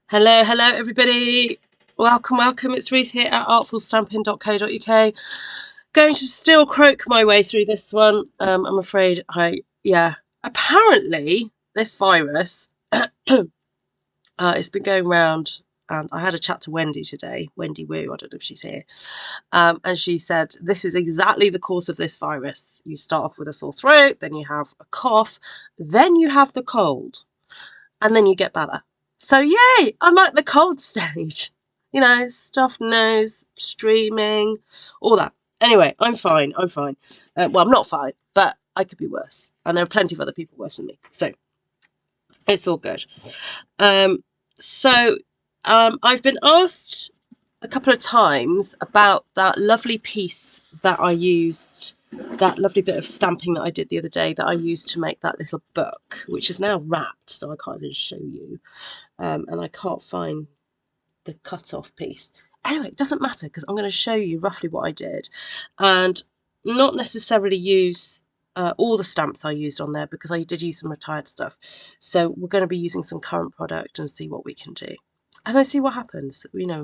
Hello, hello everybody. Welcome, welcome. It's Ruth here at artfulstampin.co.uk. Going to still croak my way through this one. I'm afraid apparently this virus, it's been going around, and I had a chat to Wendy today, Wendy Woo, I don't know if she's here, and she said this is exactly the course of this virus. You start off with a sore throat, then you have a cough, then you have the cold, and then you get better. So yay, I'm at the cold stage. You know, stuffed nose, streaming, all that. Anyway, I'm fine. I'm fine. Well, I'm not fine, but I could be worse. And there are plenty of other people worse than me. So it's all good. I've been asked a couple of times about that lovely piece that I used, that lovely bit of stamping that I did the other day that I used to make that little book, which is now wrapped, so I can't even show you. And I can't find the cut-off piece. Anyway, it doesn't matter because I'm going to show you roughly what I did, and not necessarily use all the stamps I used on there, because I did use some retired stuff. So we're going to be using some current product and see what we can do, and then see what happens. You know,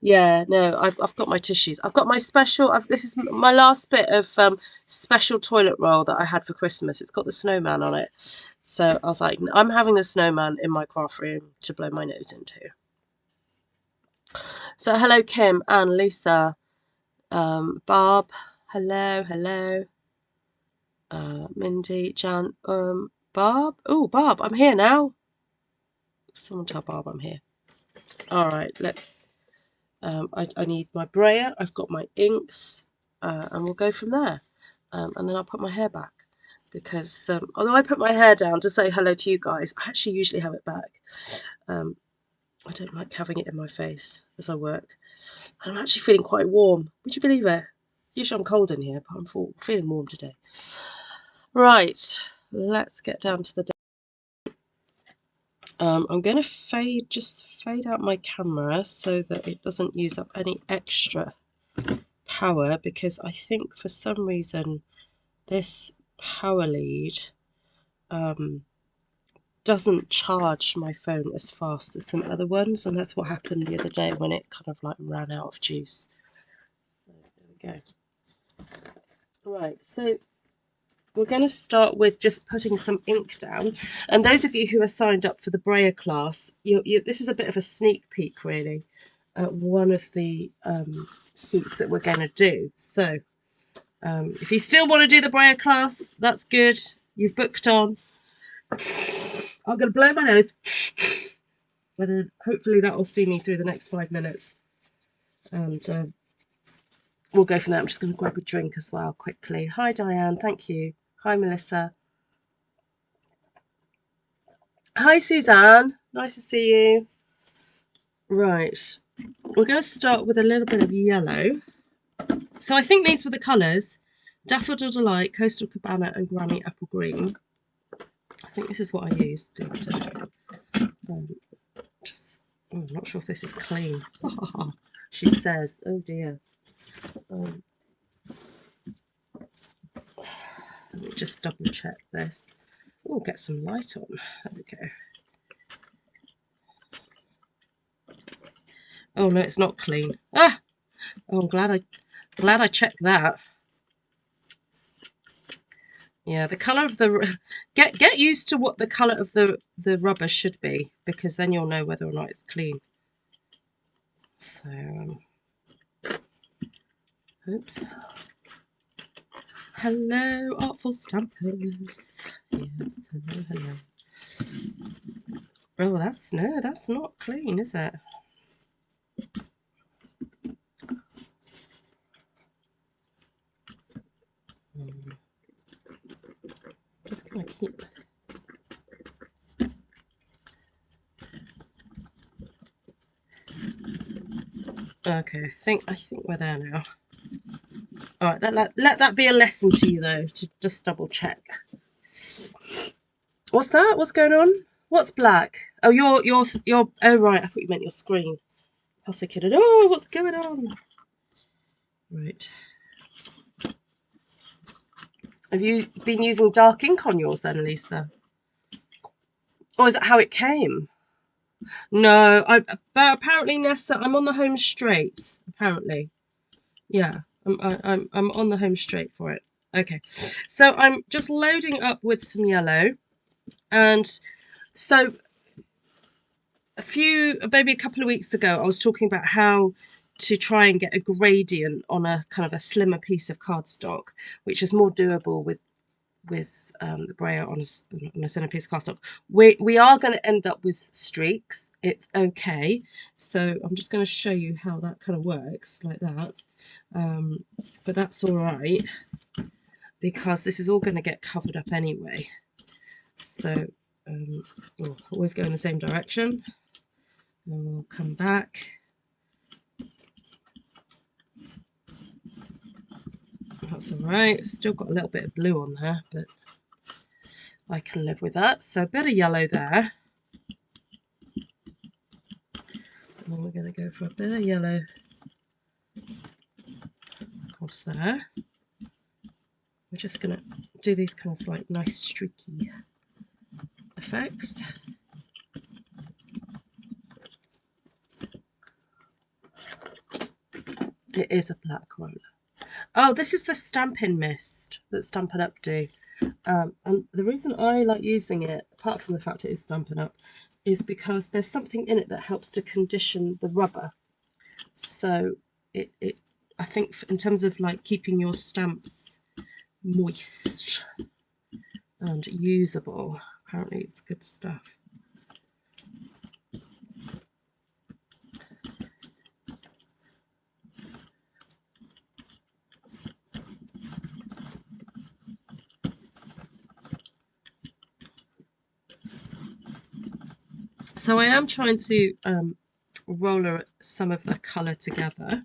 yeah, no, I've got my tissues. I've got my special. This is my last bit of special toilet roll that I had for Christmas. It's got the snowman on it. So I was like, I'm having the snowman in my craft room to blow my nose into. So hello, Kim, Anne, Lisa, Barb. Hello, hello. Mindy, Jan, Barb. Oh, Barb, I'm here now. Someone tell Barb I'm here. All right, let's. I need my brayer. I've got my inks, and we'll go from there. And then I'll put my hair back, because although I put my hair down to say hello to you guys, I actually usually have it back. I don't like having it in my face as I work. And I'm actually feeling quite warm. Would you believe it? Usually I'm cold in here, but I'm feeling warm today. Right, let's get down to the day. I'm going to just fade out my camera so that it doesn't use up any extra power, because I think for some reason this power lead doesn't charge my phone as fast as some other ones, and that's what happened the other day when it kind of like ran out of juice. So there we go. Right, so we're going to start with just putting some ink down. And those of you who are signed up for the Brayer class, this is a bit of a sneak peek, really, at one of the feats that we're going to do. So if you still want to do the Brayer class, that's good. You've booked on. I'm going to blow my nose, and then hopefully that will see me through the next 5 minutes. And we'll go from there. I'm just going to grab a drink as well quickly. Hi, Diane. Thank you. Hi, Melissa. Hi, Suzanne. Nice to see you. Right. We're going to start with a little bit of yellow. So I think these were the colours: Daffodil Delight, Coastal Cabana, and Granny Apple Green. I think this is what I used. I'm not sure if this is clean. She says, oh dear. Let me just double check this. Oh, get some light on. There we go. Oh no, it's not clean. Ah! Oh, I'm glad I checked that. Yeah, the colour of the get used to what the colour of the rubber should be, because then you'll know whether or not it's clean. So, oops. Hello, artful stampers. Yes, hello, hello. Oh, that's not clean, is it? Just gonna keep. Okay, I think we're there now. All right, let that be a lesson to you, though, to just double check. What's that? What's going on? What's black? Oh, your. Oh, right. I thought you meant your screen. Pussycat. Oh, what's going on? Right. Have you been using dark ink on yours then, Lisa? Or is that how it came? No, but apparently, Nessa, I'm on the home straight. Apparently, yeah, I'm on the home straight for it. Okay, so I'm just loading up with some yellow, and so maybe a couple of weeks ago, I was talking about how to try and get a gradient on a kind of a slimmer piece of cardstock, which is more doable with the brayer on a thinner piece of cardstock. We are going to end up with streaks. It's okay. So I'm just going to show you how that kind of works like that. But that's all right because this is all going to get covered up anyway. So we'll always go in the same direction. And we'll come back. That's all right. Still got a little bit of blue on there, but I can live with that. So a bit of yellow there. And then we're going to go for a bit of yellow across there. We're just going to do these kind of like nice streaky effects. It is a black roller. Oh, this is the Stampin mist that Stampin' Up do. And the reason I like using it, apart from the fact it is Stampin' Up, is because there's something in it that helps to condition the rubber. So I think in terms of like keeping your stamps moist and usable, apparently it's good stuff. So I am trying to roller some of the colour together.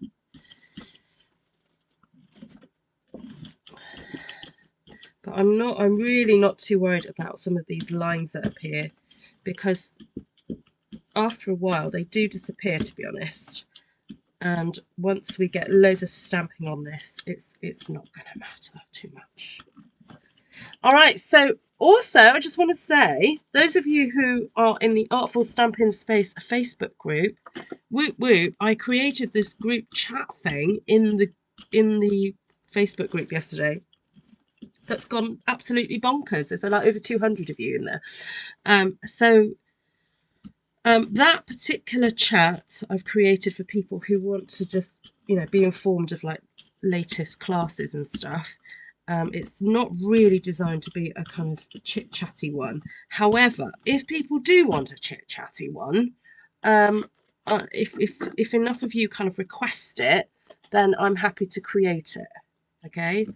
But I'm really not too worried about some of these lines that appear, because after a while they do disappear, to be honest. And once we get loads of stamping on this, it's not going to matter too much. All right, so also I just want to say, those of you who are in the Artful Stampin Space Facebook group, whoop whoop, I created this group chat thing in the Facebook group yesterday. That's gone absolutely bonkers. There's like over 200 of you in there. That particular chat I've created for people who want to just, be informed of like latest classes and stuff. It's not really designed to be a kind of chit-chatty one. However, if people do want a chit-chatty one, if enough of you kind of request it, then I'm happy to create it. Okay.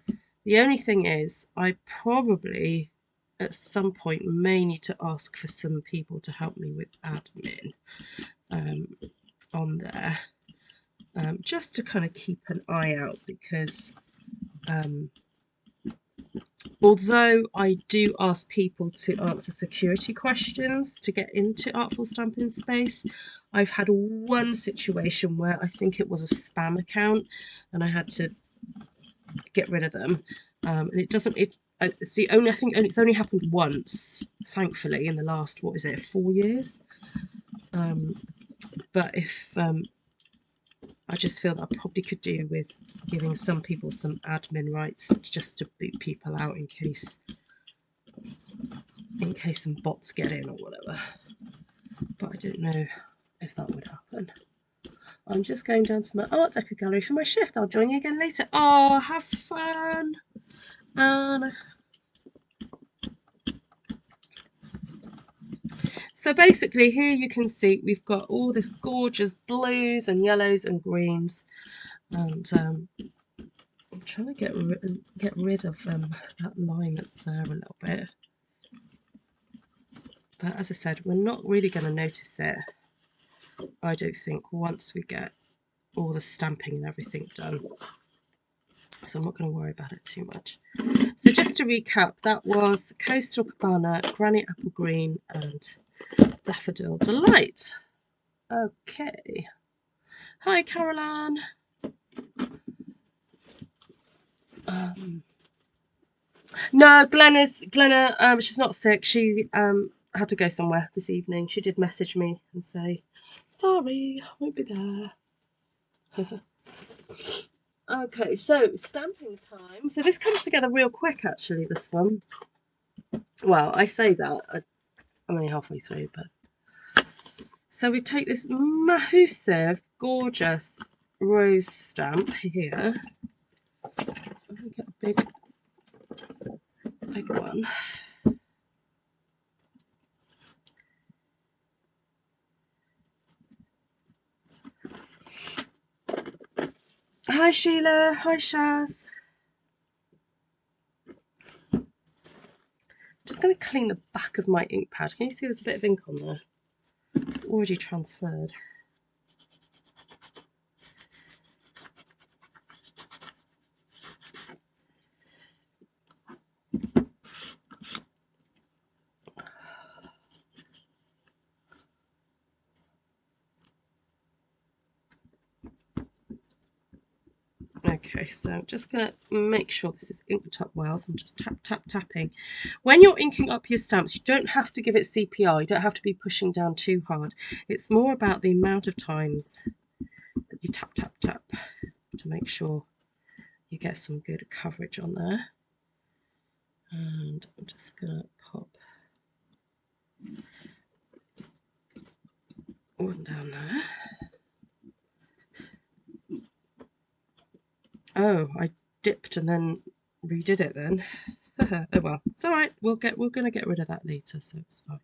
The only thing is, I probably at some point may need to ask for some people to help me with admin on there, just to kind of keep an eye out, because although I do ask people to answer security questions to get into Artful Stampin Space, I've had one situation where I think it was a spam account and I had to get rid of them. And it's only happened once, thankfully, in the last, 4 years. But if I just feel that I probably could do with giving some people some admin rights just to boot people out in case some bots get in or whatever. But I don't know if that would happen. I'm just going down to my art deco gallery for my shift. I'll join you again later. Oh, have fun. So basically here you can see we've got all this gorgeous blues and yellows and greens, and I'm trying to get rid of that line that's there a little bit. But as I said, we're not really going to notice it, I don't think, once we get all the stamping and everything done. So I'm not going to worry about it too much. So just to recap, that was Coastal Cabana, Granny Apple Green, and Daffodil Delight. Okay. Hi, Caroline. No, Glenna, she's not sick. She had to go somewhere this evening. She did message me and say, sorry, I won't be there. Okay, so stamping time. So this comes together real quick, actually, this one. Well, I say that. I'm only halfway through, but... So we take this massive, gorgeous rose stamp here. I'm going to get a big one. Hi Sheila, hi Shaz. Just going to clean the back of my ink pad. Can you see there's a bit of ink on there? It's already transferred. Okay, so I'm just going to make sure this is inked up well, so I'm just tapping. When you're inking up your stamps, you don't have to give it CPR, you don't have to be pushing down too hard. It's more about the amount of times that you tap to make sure you get some good coverage on there. And I'm just going to pop one down there. Oh, I dipped and then redid it then. Oh well, it's all right. We're going to get rid of that later, so it's fine.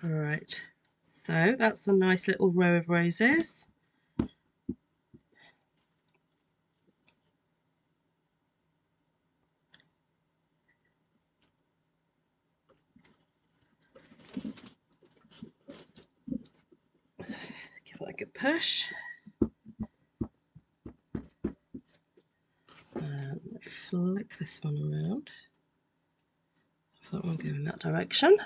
All right, so that's a nice little row of roses. Give that a good push. And flick this one around. That one go in that direction.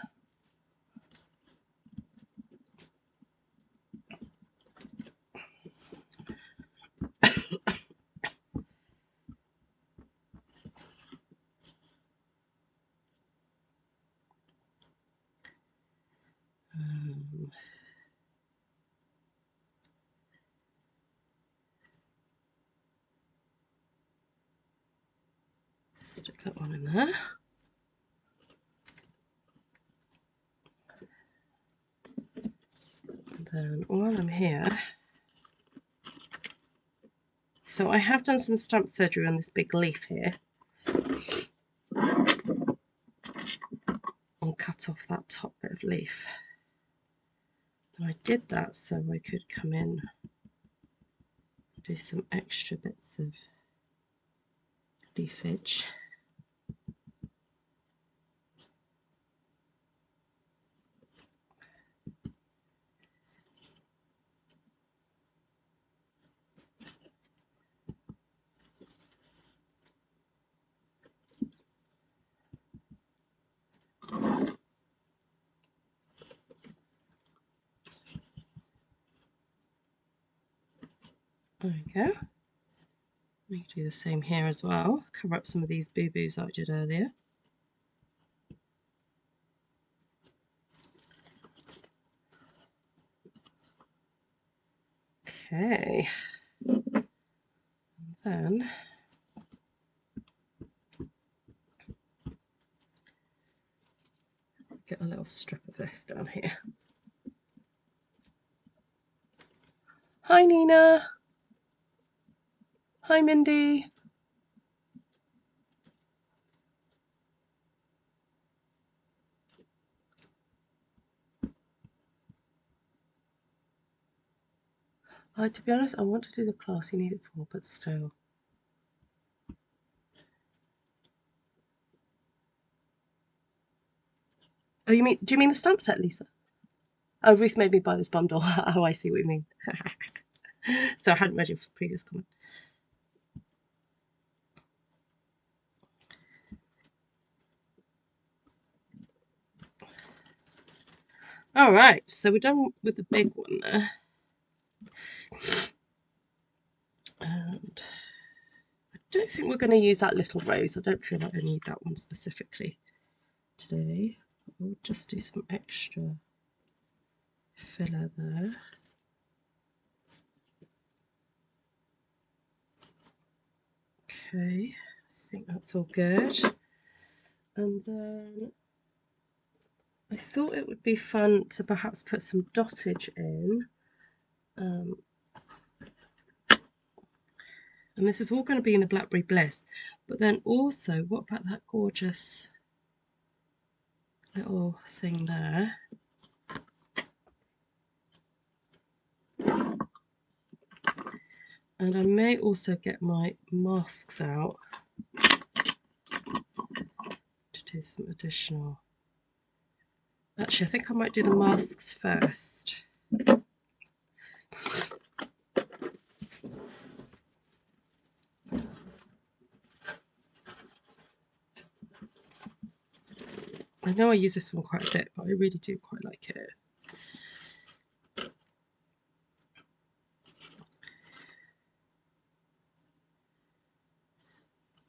Stick that one in there. And then while I'm here, so I have done some stamp surgery on this big leaf here. And cut off that top bit of leaf. And I did that so I could come in, do some extra bits of leafage. There we go. We can do the same here as well. Cover up some of these boo-boos I did earlier. Okay. And then get a little strip of this down here. Hi Nina. Hi Mindy. To be honest, I want to do the class you need it for, but still. Oh, do you mean the stamp set, Lisa? Oh, Ruth made me buy this bundle. Oh, I see what you mean. So I hadn't read your previous comment. All right, so we're done with the big one there. And I don't think we're going to use that little rose. I don't feel like I need that one specifically today. We'll just do some extra filler there. Okay, I think that's all good. And then I thought it would be fun to perhaps put some dottage in. And this is all going to be in the Blackberry Bliss. But then also, what about that gorgeous little thing there? And I may also get my masks out to do some additional. Actually, I think I might do the masks first. I know I use this one quite a bit, but I really do quite like it.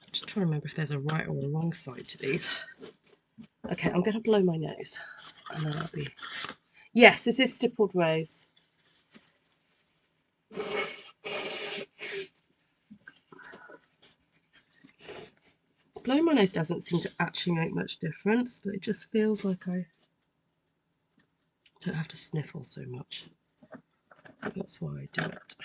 I'm just trying to remember if there's a right or a wrong side to these. Okay, I'm going to blow my nose, and then I'll be... Yes, this is Stippled Rose. Blowing my nose doesn't seem to actually make much difference, but it just feels like I don't have to sniffle so much. So that's why I do it.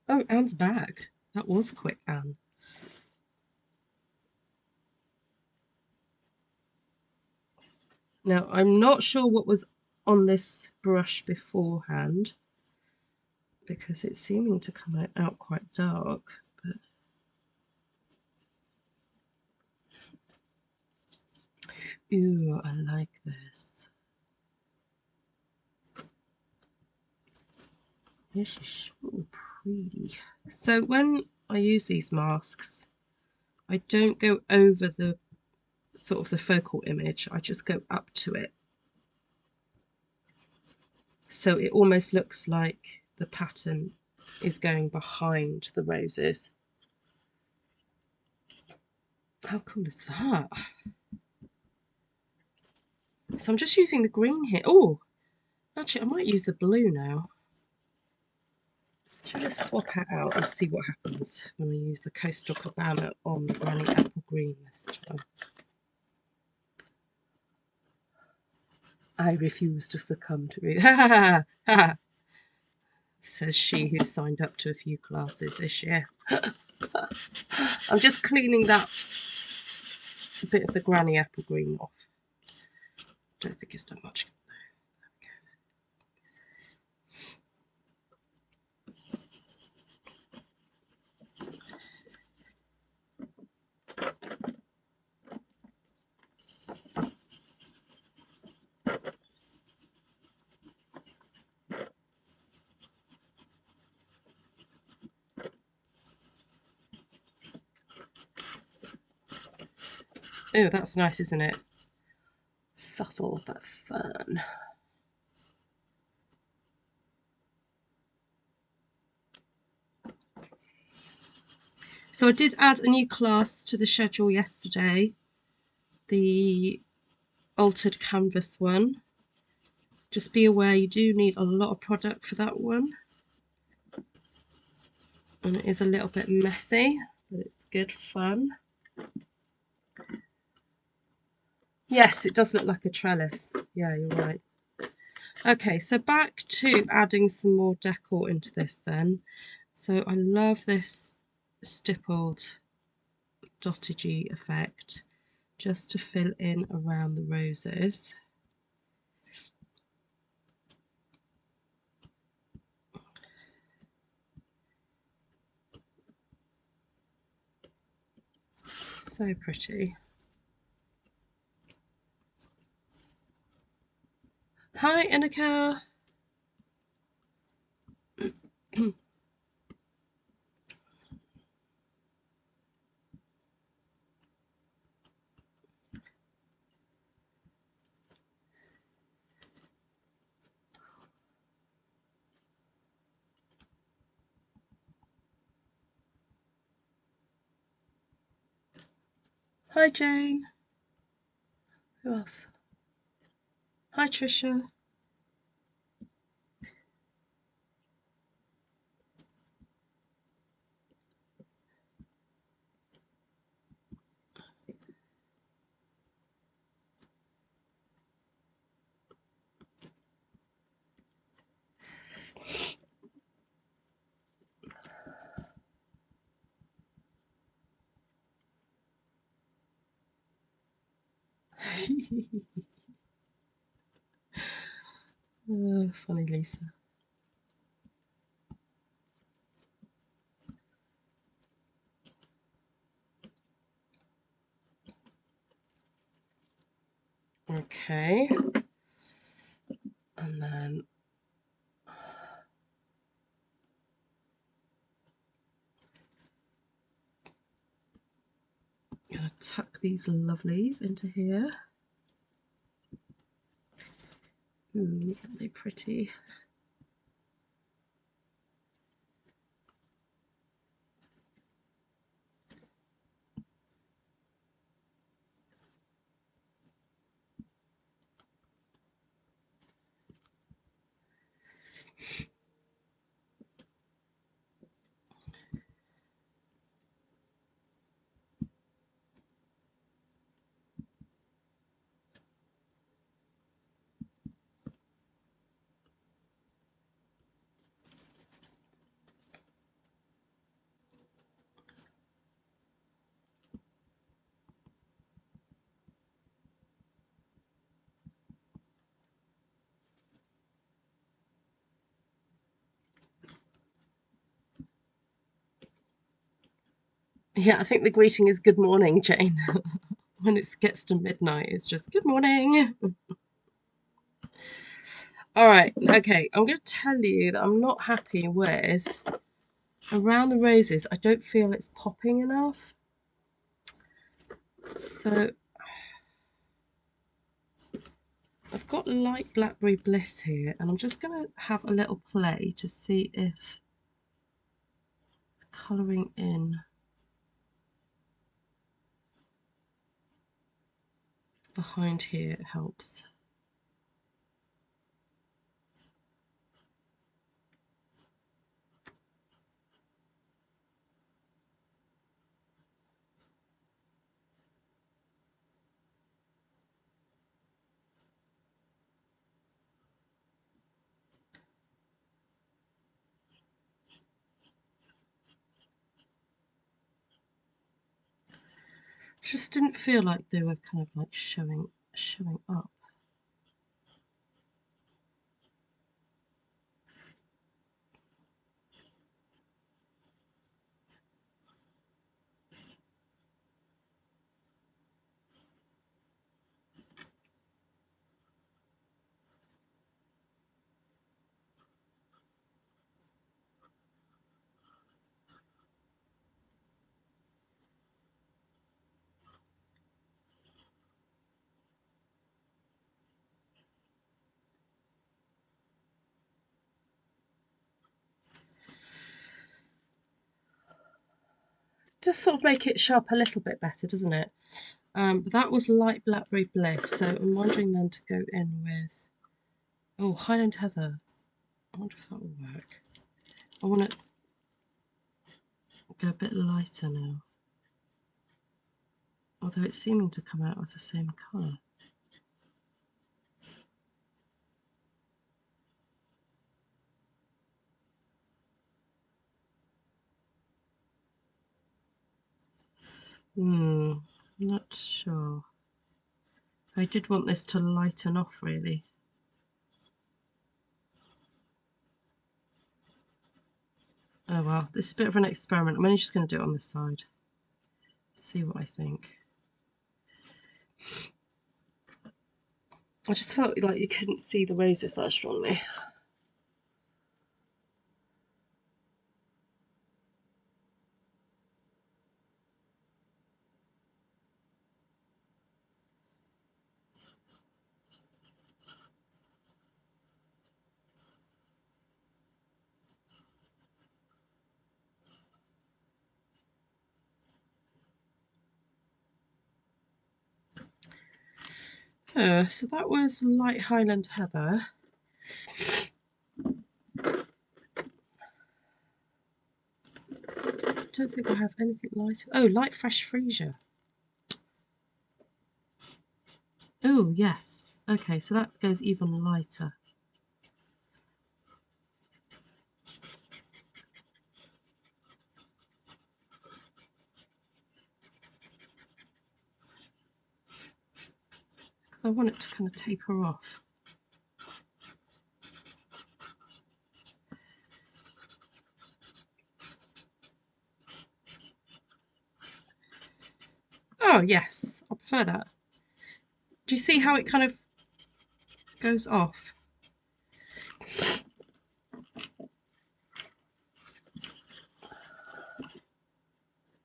Oh, Anne's back. That was quick, Anne. Now, I'm not sure what was on this brush beforehand, because it's seeming to come out quite dark. But ooh, I like this. This is so pretty. So when I use these masks, I don't go over the sort of the focal image, I just go up to it. So it almost looks like the pattern is going behind the roses. How cool is that? So I'm just using the green here. Oh, actually I might use the blue now. Should I just swap it out and see what happens when we use the Coastal Cabana on the Granny Apple Green this time. I refuse to succumb to it. Ha ha ha! Says she who signed up to a few classes this year. I'm just cleaning that bit of the Granny Apple Green off. Don't think it's done much. Oh, that's nice, isn't it? Subtle but fun. So I did add a new class to the schedule yesterday, the altered canvas one. Just be aware you do need a lot of product for that one. And it is a little bit messy, but it's good fun. Yes, it does look like a trellis. Yeah, you're right. Okay, so back to adding some more decor into this then. So I love this stippled dottagey effect, just to fill in around the roses. So pretty. Hi, Annika. Hi Jane. Who else? Hi Trisha. Oh, funny Lisa. Okay. And then I'm going to tuck these lovelies into here. Ooh, aren't they pretty? Yeah, I think the greeting is good morning, Jane. When it gets to midnight, it's just good morning. All right, okay, I'm going to tell you that I'm not happy with around the roses. I don't feel it's popping enough. So I've got light Blackberry Bliss here, and I'm just going to have a little play to see if colouring in behind here helps. Just didn't feel like they were kind of like showing up. Just sort of make it show up a little bit better, doesn't it? But that was light Blackberry Bliss, so I'm wondering then to go in with, oh, Highland Heather. I wonder if that will work. I want to go a bit lighter now, although it's seeming to come out as the same colour. I'm not sure. I did want this to lighten off really. Oh well, this is a bit of an experiment. I'm only just going to do it on this side. See what I think. I just felt like you couldn't see the roses that strongly. So that was light Highland Heather. I don't think I have anything lighter. Oh, light fresh Freesia. Oh, yes. Okay, so that goes even lighter. Because I want it to kind of taper off. Oh, yes. I prefer that. Do you see how it kind of goes off?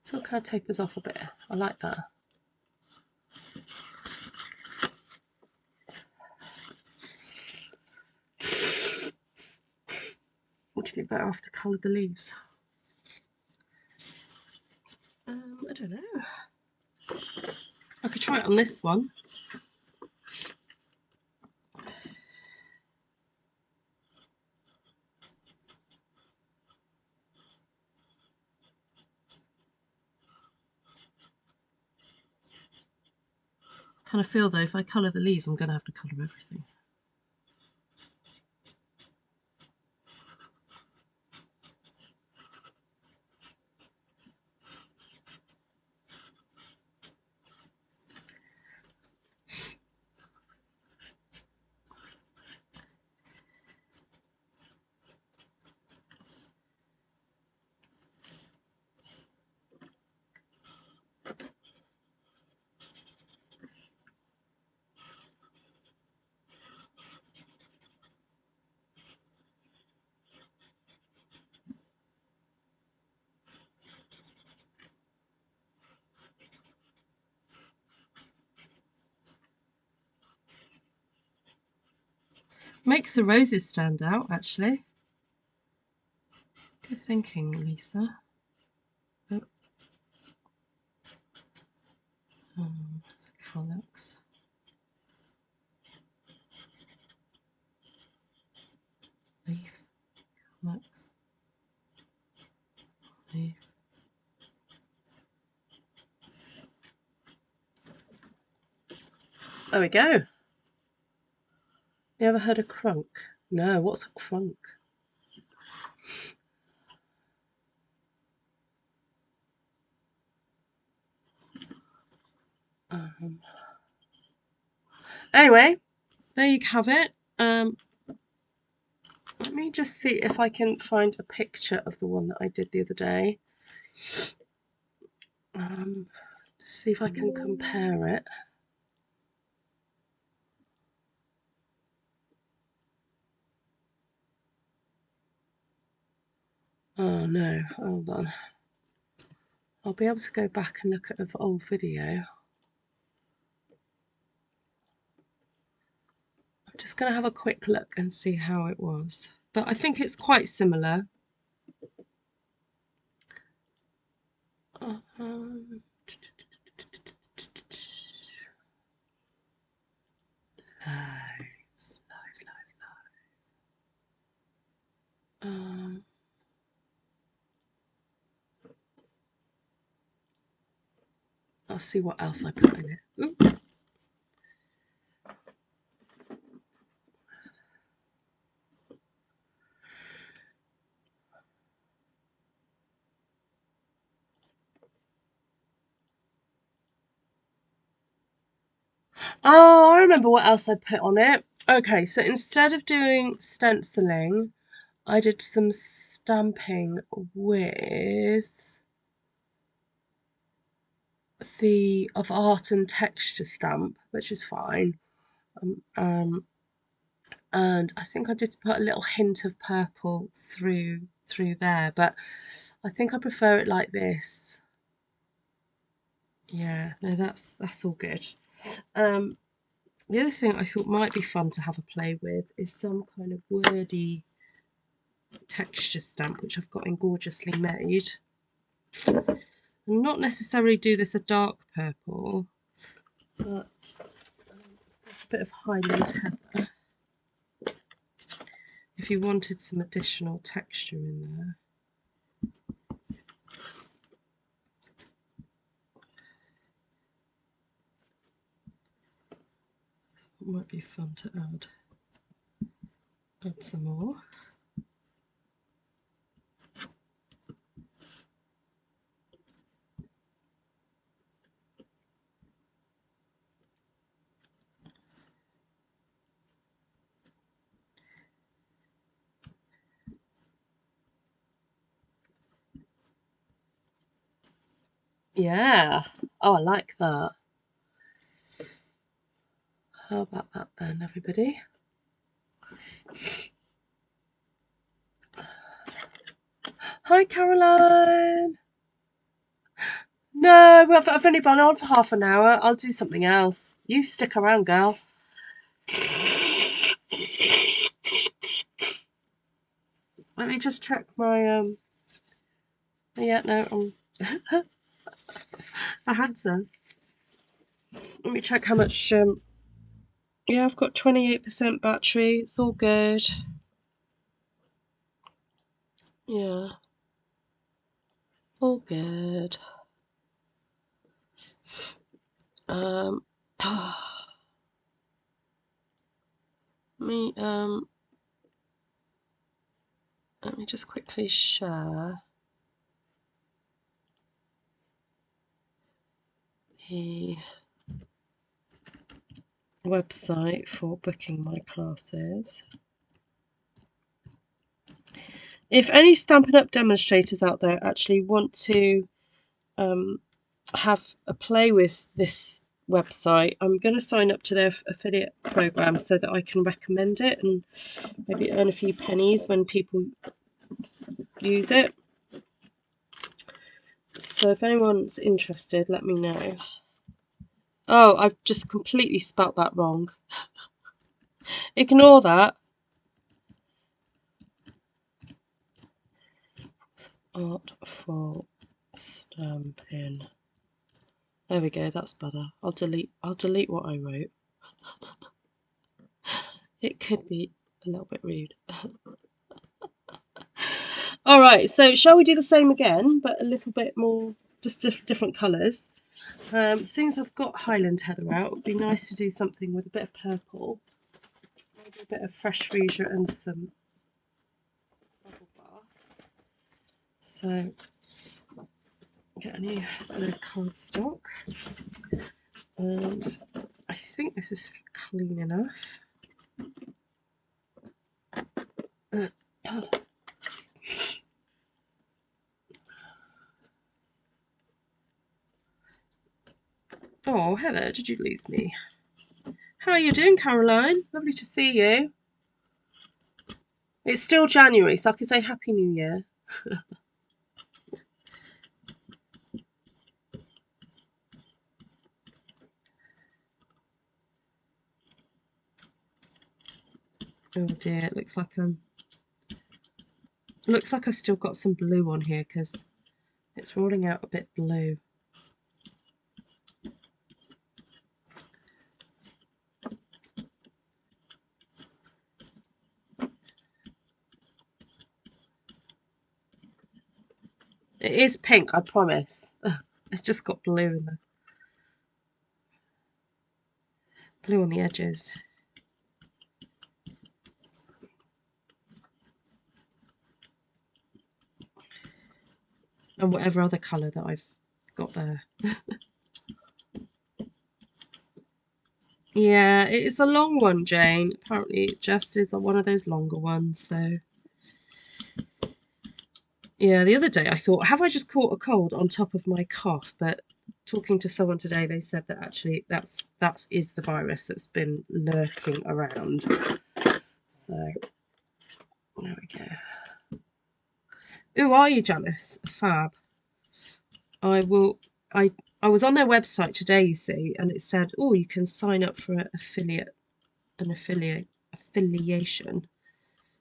So it kind of tapers off a bit. I like that. Would you think better off to colour the leaves? I don't know. I could try it on this one. Kind of feel though, if I colour the leaves, I'm going to have to colour everything. Makes the roses stand out, actually. Good thinking, Lisa. Oh. So calyx. Leaf. Calyx. Leaf. There we go. You ever heard of crunk? No, what's a crunk? Anyway, there you have it. Let me just see if I can find a picture of the one that I did the other day. To see if I can compare it. Oh no, hold on. I'll be able to go back and look at an old video. I'm just going to have a quick look and see how it was. But I think it's quite similar. I'll see what else I put in it. Ooh. Oh, I remember what else I put on it. Okay, so instead of doing stenciling, I did some stamping with the of art and texture stamp, which is fine. And I think I did put a little hint of purple through there, but I think I prefer it like this. Yeah, no, that's all good. The other thing I thought might be fun to have a play with is some kind of wordy texture stamp, which I've got in Gorgeously Made. And not necessarily do this a dark purple, but bit of Highland Heather if you wanted some additional texture in there. It might be fun to add some more. Yeah. Oh, I like that. How about that then, everybody? Hi, Caroline. No, I've only been on for half an hour. I'll do something else. You stick around, girl. Let me just check my yeah, no, I had some. Let me check how much yeah, I've got 28% battery. It's all good. Yeah. All good. Let me just quickly share the website for booking my classes. If any Stampin' Up! Demonstrators out there actually want to have a play with this website, I'm going to sign up to their affiliate program so that I can recommend it and maybe earn a few pennies when people use it. So if anyone's interested, let me know. Oh, I've just completely spelt that wrong. Ignore that. Artful Stampin. There we go, that's better. I'll delete what I wrote. It could be a little bit rude. Alright, so shall we do the same again, but a little bit more, just different colours. As soon as I've got Highland Heather out, it would be nice to do something with a bit of purple. Maybe a bit of fresh Freesia and some bubble bar. So, get a new cardstock. And I think this is clean enough. Oh, Heather, did you lose me? How are you doing, Caroline? Lovely to see you. It's still January, so I can say Happy New Year. Oh dear, it looks like I've still got some blue on here because it's rolling out a bit blue. It is pink, I promise. It's just got blue on the edges. And whatever other colour that I've got there. Yeah, it's a long one, Jane. Apparently it just is one of those longer ones, so yeah, the other day I thought, have I just caught a cold on top of my cough? But talking to someone today, they said that actually that is the virus that's been lurking around. So there we go. Who are you, Janice? Fab. I was on their website today, you see, and it said, oh, you can sign up for an affiliation.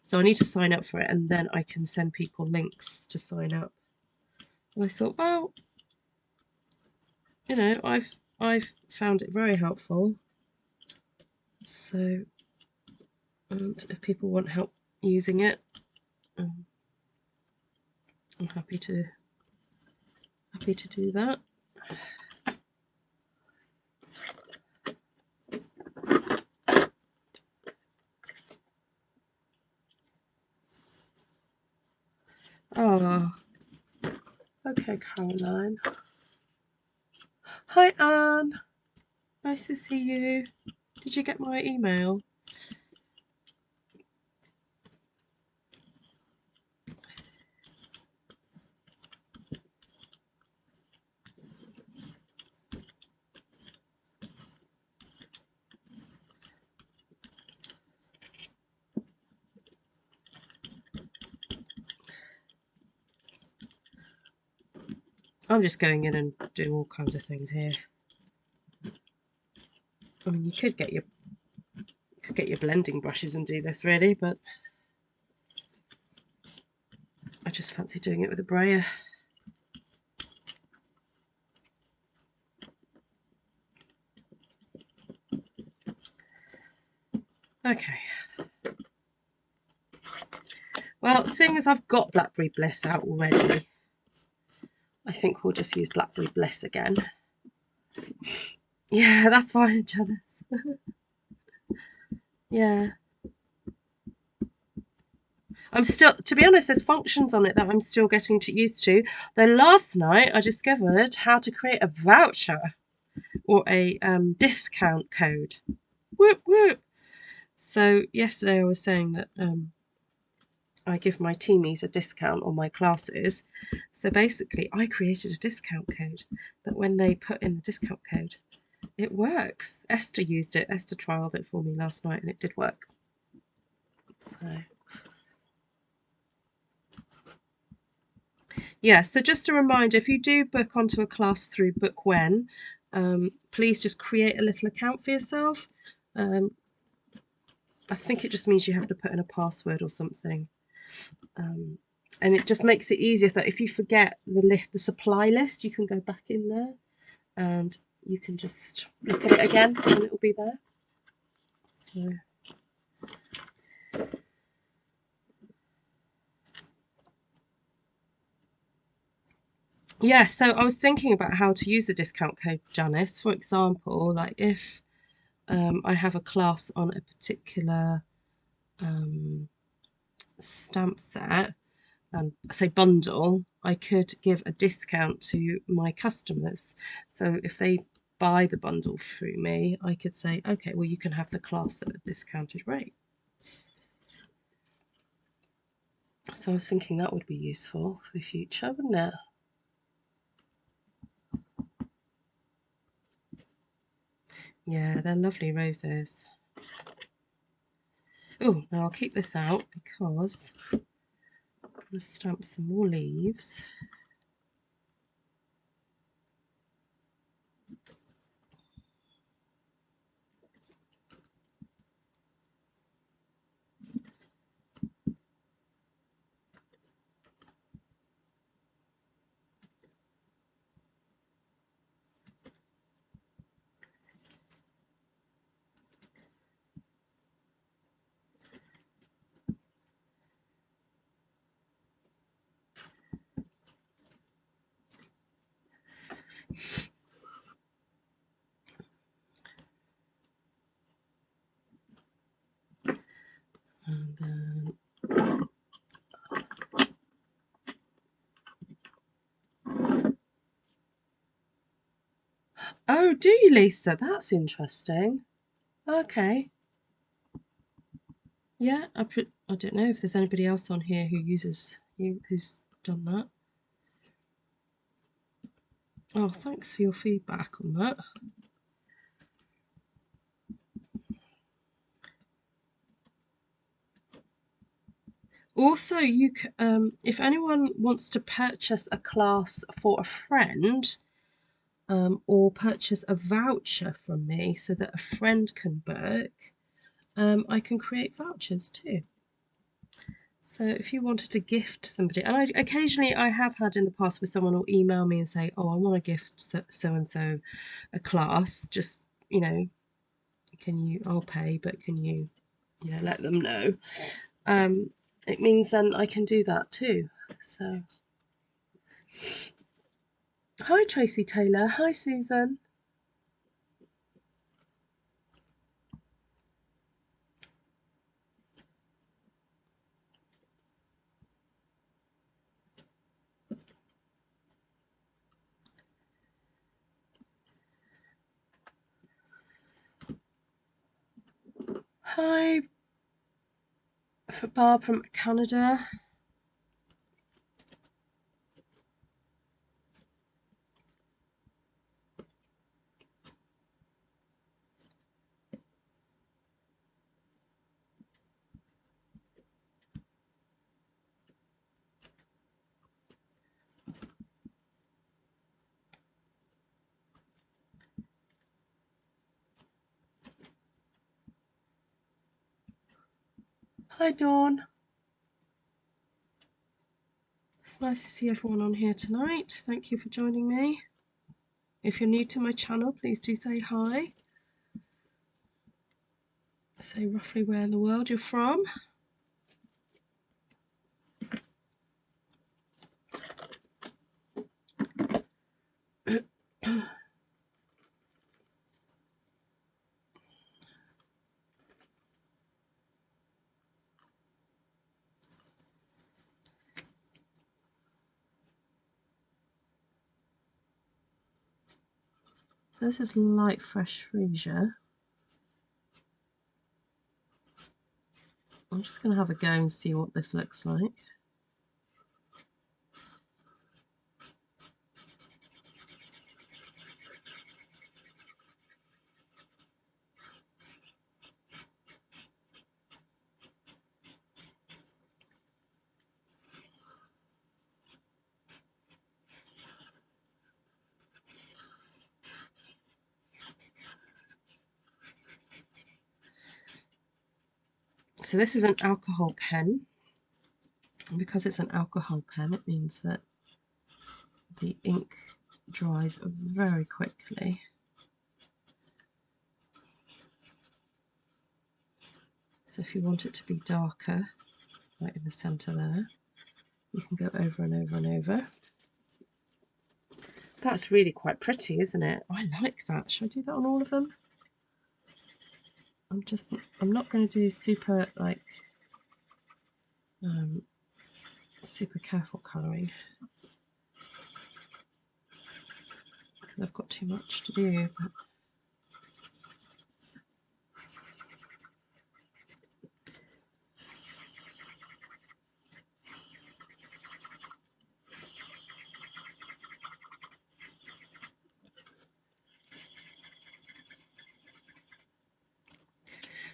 So I need to sign up for it, and then I can send people links to sign up. And I thought, well, you know, I've found it very helpful. So, and if people want help using it, I'm happy to do that. Oh, okay, Caroline. Hi, Anne. Nice to see you. Did you get my email? I'm just going in and doing all kinds of things here. I mean, you could get your blending brushes and do this really, but I just fancy doing it with a brayer. Okay. Well, seeing as I've got Blackberry Bliss out already, I think we'll just use Blackberry Bliss again. Yeah, that's fine, Janice. Yeah. I'm still, to be honest, there's functions on it that I'm still getting used to. Though last night I discovered how to create a voucher or a discount code. Whoop, whoop. So yesterday I was saying that I give my teamies a discount on my classes. So basically I created a discount code that when they put in the discount code, it works. Esther used it. Esther trialled it for me last night and it did work. So yeah, so just a reminder, if you do book onto a class through Bookwhen, please just create a little account for yourself. I think it just means you have to put in a password or something. And it just makes it easier that if you forget the supply list, you can go back in there and you can just look at it again and it will be there. So yeah, so I was thinking about how to use the discount code, Janice. For example, like if I have a class on a particular stamp set and say bundle, I could give a discount to my customers. So if they buy the bundle through me, I could say, okay, well, you can have the class at a discounted rate. So I was thinking that would be useful for the future, wouldn't it? Yeah, they're lovely roses. Oh, now I'll keep this out because I'm going to stamp some more leaves. And then oh, do you, Lisa? That's interesting. Okay. Yeah, I don't know if there's anybody else on here who's done that. Oh, thanks for your feedback on that. Also, if anyone wants to purchase a class for a friend, or purchase a voucher from me so that a friend can book, I can create vouchers too. So if you wanted to gift somebody, and occasionally I have had in the past where someone will email me and say, oh, I want to gift so and so a class, just, you know, can you, I'll pay, but can you, you know, let them know. It means then I can do that too. So, hi Tracy Taylor, hi Susan. Hi, for Barb from Canada. Hi Dawn. It's nice to see everyone on here tonight. Thank you for joining me. If you're new to my channel, please do say hi. Say roughly where in the world you're from. So this is light fresh Freesia. I'm just going to have a go and see what this looks like. So this is an alcohol pen. And because it's an alcohol pen, it means that the ink dries very quickly. So if you want it to be darker, right in the centre there, you can go over and over and over. That's really quite pretty, isn't it? I like that. Should I do that on all of them? I'm not going to do super, like, super careful colouring because I've got too much to do. But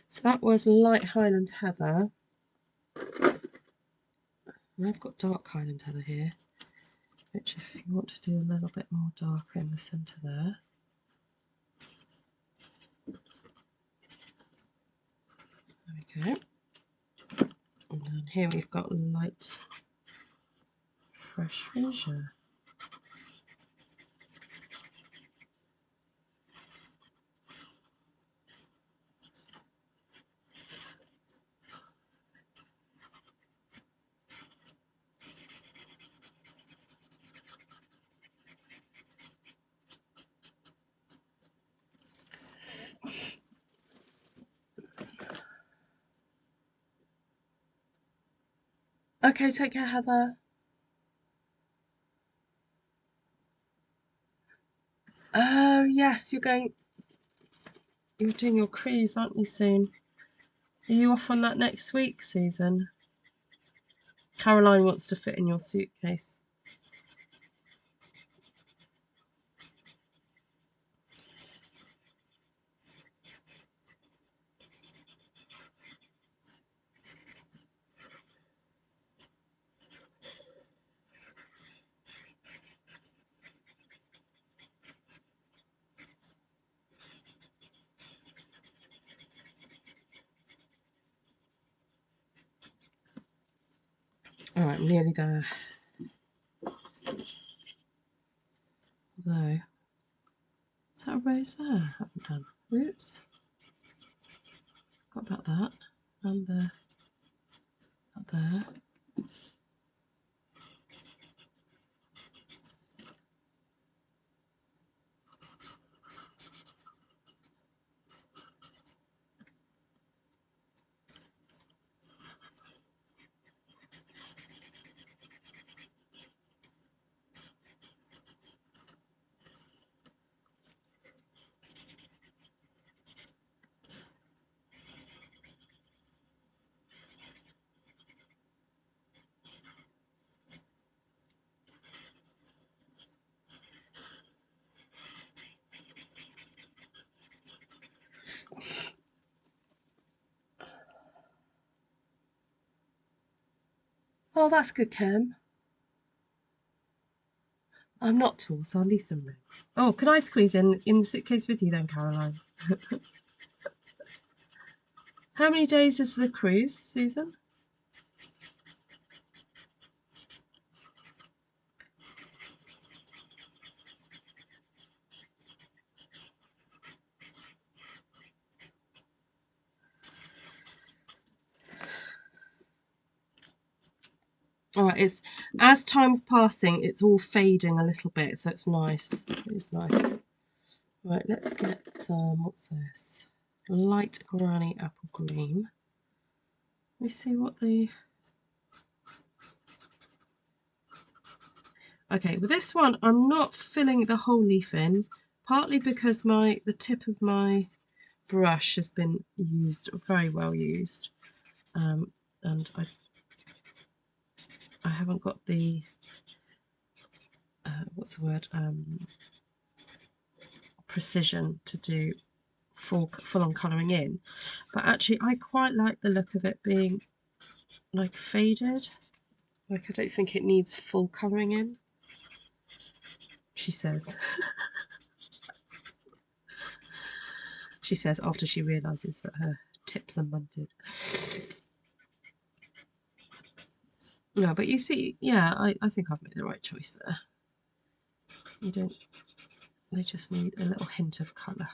so that was light Highland Heather. And I've got dark Highland Heather here, which if you want to do a little bit more darker in the centre there. There we go. And then here we've got light fresh Freesia. Okay, take care, Heather. Oh yes, you're doing your cruise, aren't you, soon? Are you off on that next week, Susan? Caroline wants to fit in your suitcase. All right, I'm nearly there. Although, is that a rose there? I haven't done. Oops. Got about that, and there, up there. Oh, that's good, Kim. I'm not tall, so I'll leave some room. Oh, can I squeeze in the suitcase with you then, Caroline? How many days is the cruise, Susan? All right, it's as time's passing, it's all fading a little bit, so it's nice. It's nice. Right, let's get some. What's this? Light granny apple green. Let me see what the. Okay, with this one, I'm not filling the whole leaf in, partly because the tip of my brush has been used, very well used, and I haven't got the what's the word, precision to do full on colouring in, but actually I quite like the look of it being like faded. Like, I don't think it needs full colouring in, she says. She says after she realises that her tips are munted. No, but you see, yeah, I think I've made the right choice there. You don't, they just need a little hint of colour.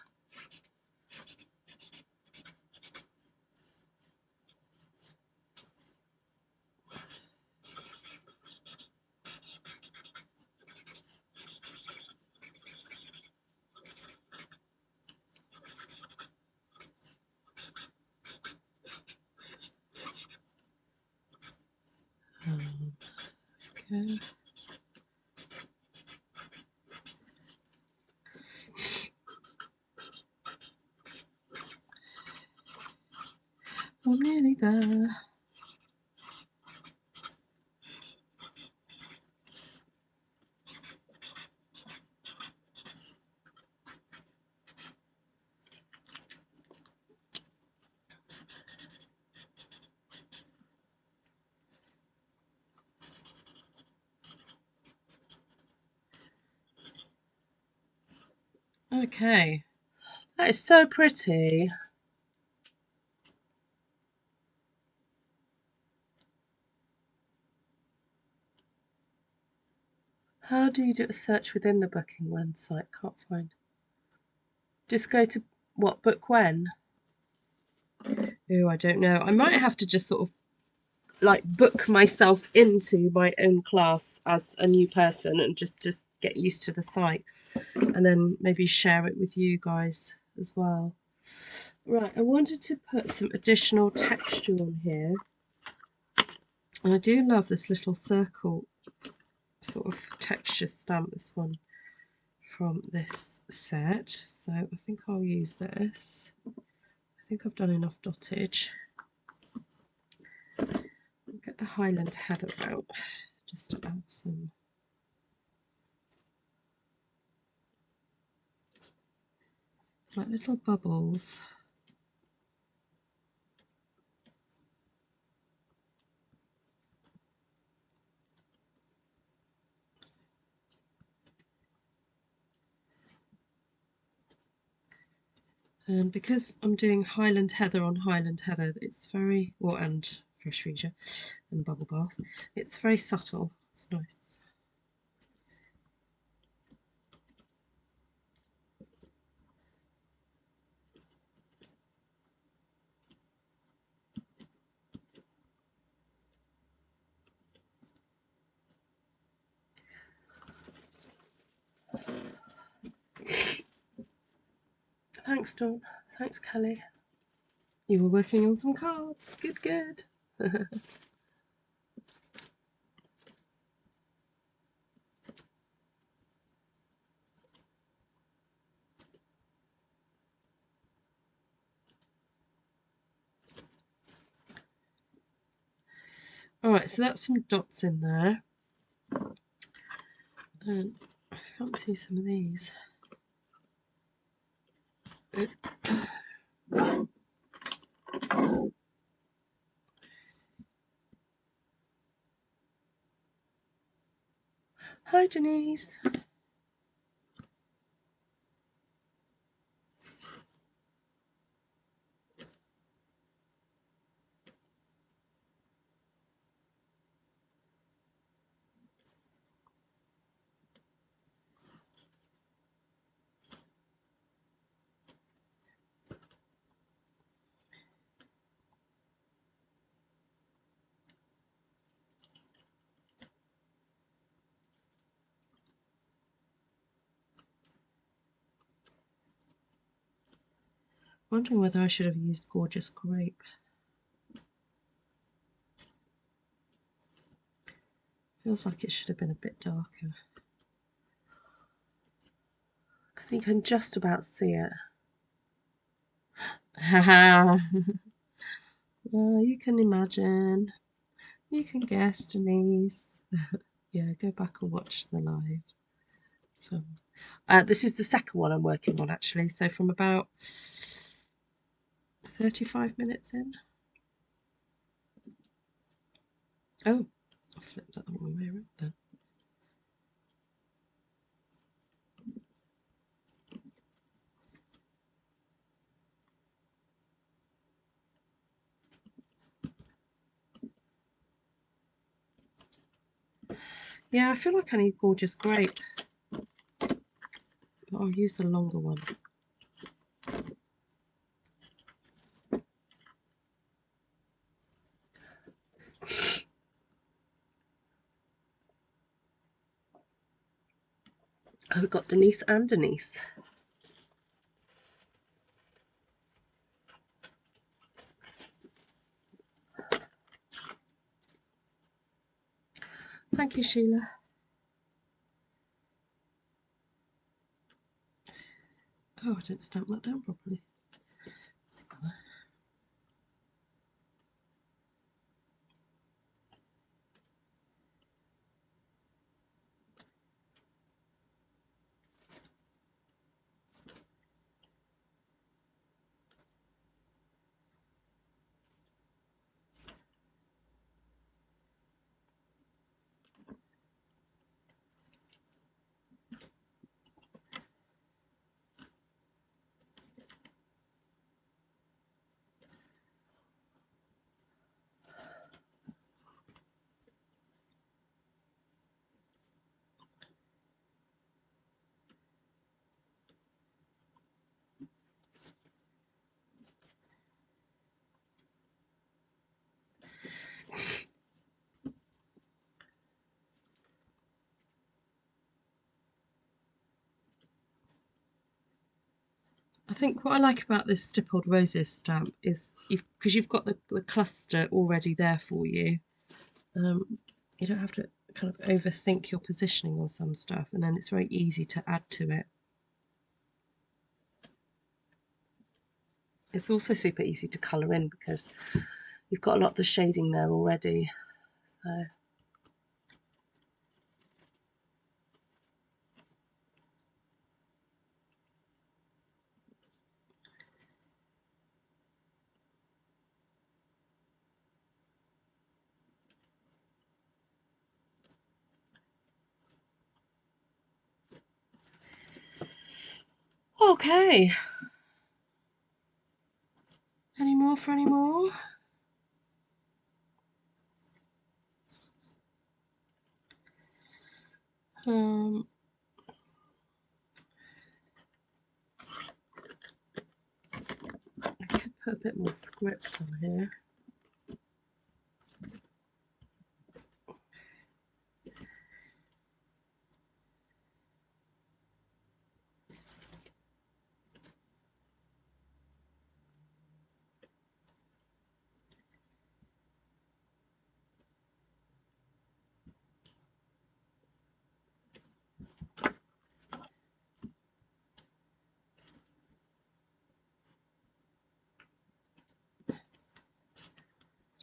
Okay. I'm nearly there. Okay, that is so pretty. How do you do a search within the booking website? Can't find. Just go to what, book when? Oh, I don't know. I might have to just sort of like book myself into my own class as a new person and just get used to the site, and then maybe share it with you guys as well. Right, I wanted to put some additional texture on here, and I do love this little circle sort of texture stamp, this one from this set, so I think I'll use this. I think I've done enough dottage. I'll get the Highland Heather out just to add some like little bubbles. And because I'm doing Highland Heather on Highland Heather, it's very, well, and Fresh Freesia and Bubble Bath, it's very subtle. It's nice. thanks, Dawn. Thanks, Kelly. You were working on some cards. Good, good. Alright, so that's some dots in there. Then I fancy some of these. Hi, Denise. Wondering whether I should have used Gorgeous Grape. Feels like it should have been a bit darker. I think I can just about see it. Haha. Well, you can imagine. You can guess, Denise. Yeah, go back and watch the live. This is the second one I'm working on, actually. So from about 35 minutes in. Oh, I flipped that the wrong way around then. Yeah, I feel like I need Gorgeous Grape, but I'll use the longer one. Oh, we've got Denise and Denise. Thank you, Sheila. Oh, I didn't stamp that down properly. That's better. I think what I like about this Stippled Roses stamp is because you've got the cluster already there for you. You don't have to kind of overthink your positioning on some stuff, and then it's very easy to add to it. It's also super easy to colour in because you've got a lot of the shading there already. So. Okay. Any more for any more? I could put a bit more script on here.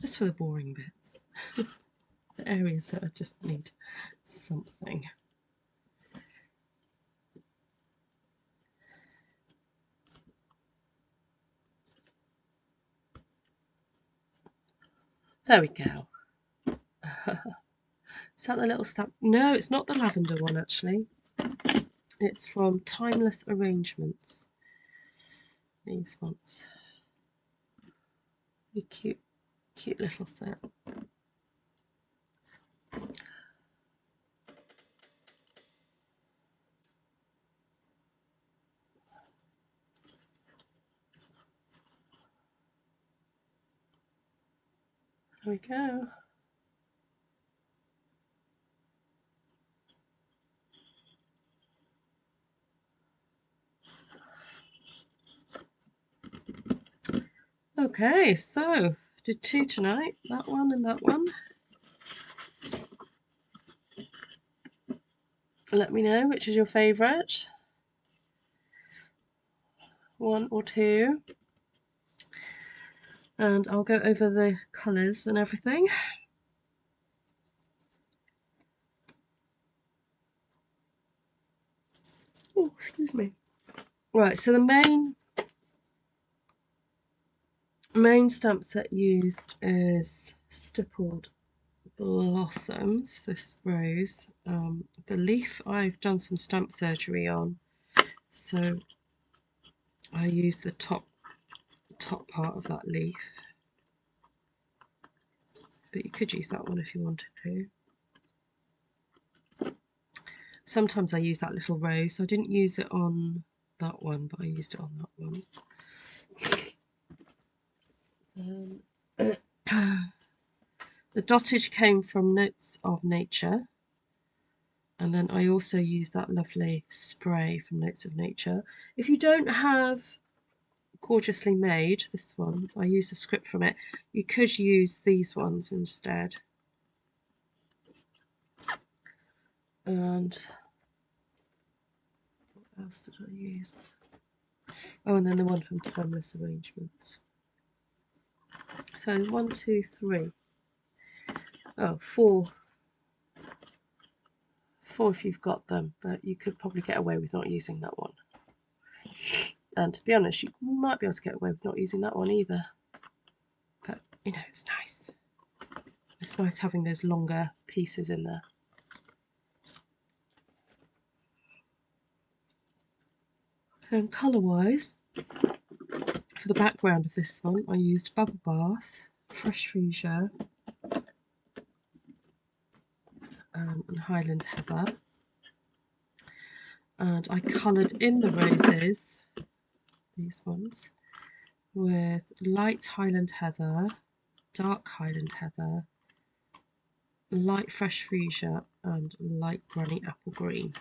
Just for the boring bits. The areas that I just need something. There we go. Is that the little stamp? No, it's not the lavender one actually. It's from Timeless Arrangements. These ones. A cute, cute little set. There we go. Okay, so did two tonight, that one and that one. Let me know which is your favourite. One or two. And I'll go over the colours and everything. Oh, excuse me. Right, so the main stamp set used is Stippled Blossoms, this rose. The leaf I've done some stamp surgery on, so I use the top part of that leaf. But you could use that one if you wanted to. Sometimes I use that little rose. I didn't use it on that one, but I used it on that one. The dottage came from Notes of Nature, and then I also used that lovely spray from Notes of Nature. If you don't have Gorgeously Made, this one, I used a script from it, you could use these ones instead. And what else did I use? Oh, and then the one from Timeless Arrangements. So 1, 2, 3. Oh, 4. 4 if you've got them, but you could probably get away with not using that one. And to be honest, you might be able to get away with not using that one either. But, you know, it's nice. It's nice having those longer pieces in there. And colour-wise, for the background of this one, I used Bubble Bath, Fresh Freesia, and Highland Heather. And I coloured in the roses, these ones, with light Highland Heather, dark Highland Heather, light Fresh Freesia, and light Granny Apple Green.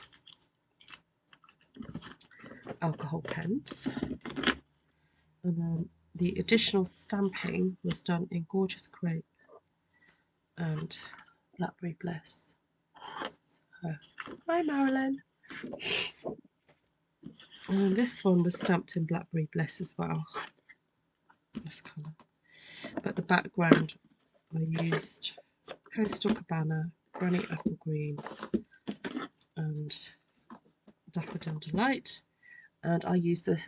Alcohol pens. And then the additional stamping was done in Gorgeous Grape and Blackberry Bliss. So, hi Marilyn. And this one was stamped in Blackberry Bliss as well. This colour. But the background I used Coastal Cabana, Granny Apple Green, and Daffodil Delight. And I used the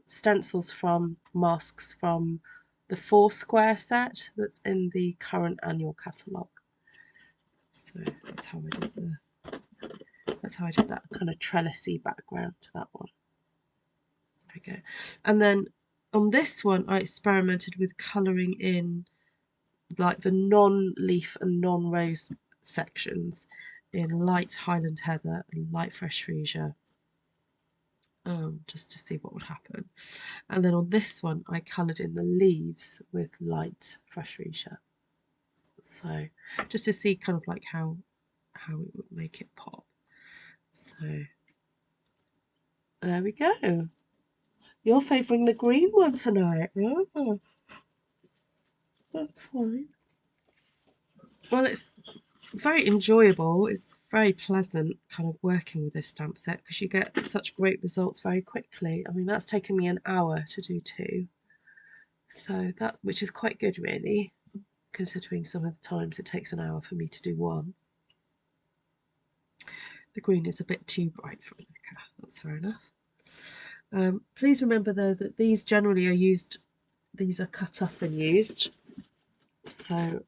stencils from masks from the 4 square set that's in the current annual catalogue. So that's how I did that kind of trellisy background to that one. There we go. And then on this one I experimented with colouring in like the non-leaf and non-rose sections in light Highland Heather and light Fresh Freesia, just to see what would happen. And then on this one I coloured in the leaves with light Fresh Freesia, so just to see kind of like how it would make it pop. So there we go. You're favouring the green one tonight. Oh, that's fine. Well, it's very enjoyable. It's very pleasant kind of working with this stamp set because you get such great results very quickly. I mean, that's taken me an hour to do 2. So that, which is quite good really, considering some of the times it takes an hour for me to do 1. The green is a bit too bright for Rebecca. That's fair enough. Please remember though that these generally are used, these are cut up and used. So